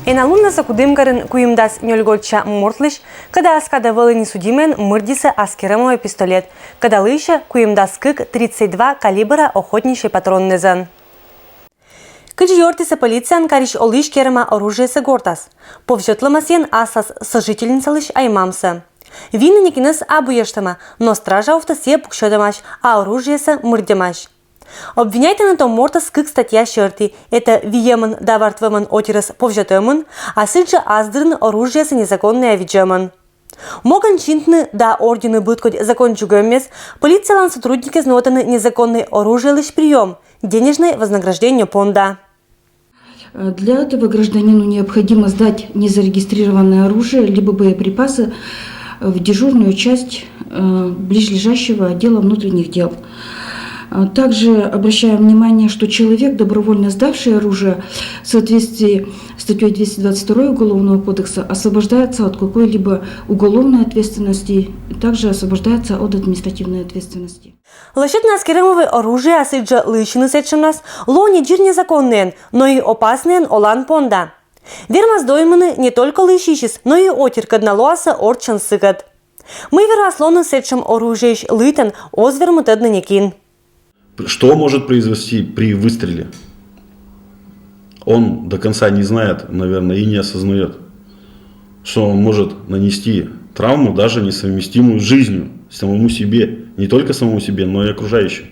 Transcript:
Эналуннаса кудымкарын куимдас нёльготча мортлыш, когда аскада вэлэни судимен мырдиса аскеремовый пистолет, когда лыша куимдас кык 32 калибра охотничий патронный зан. Кыджиортиса полициян кариш олыш керема оружиесы гортас. Повжетламасен асас сожительницалыш аймамса. Вина никинес абуештама, но стража офтасе пукшедамаш, а оружиесы мырдемаш. Обвиняйте на том мортас кык статья шерти, это виемын давартвемын отирас повжетемын, а сынча аздырын оружиесы незаконные виджемын. Моган чинтны да ордены быткоть закон чугеммес, полициялан сотрудники знотаны незаконный оружие лишь прием, денежное вознаграждение понда. Для этого гражданину необходимо сдать незарегистрированное оружие либо боеприпасы в дежурную часть ближайшего отдела внутренних дел. Также обращаем внимание, что человек, добровольно сдавший оружие в соответствии с статьей 222 Уголовного кодекса, освобождается от какой-либо уголовной ответственности, также освобождается от административной ответственности. Лошадь нас керемовое оружие асыджа лыщины сетшим нас, ло не джир незаконный, но и опасный олан понда. Вермаз дойманы не только лыщищис, но и отир кадналоаса орчан сыгат. Мы верослоны сетшим оружие лытан озвермут однонекин. Что может произойти при выстреле? Он до конца не знает, наверное, и не осознает, что он может нанести травму, даже несовместимую с жизнью, самому себе, не только самому себе, но и окружающим.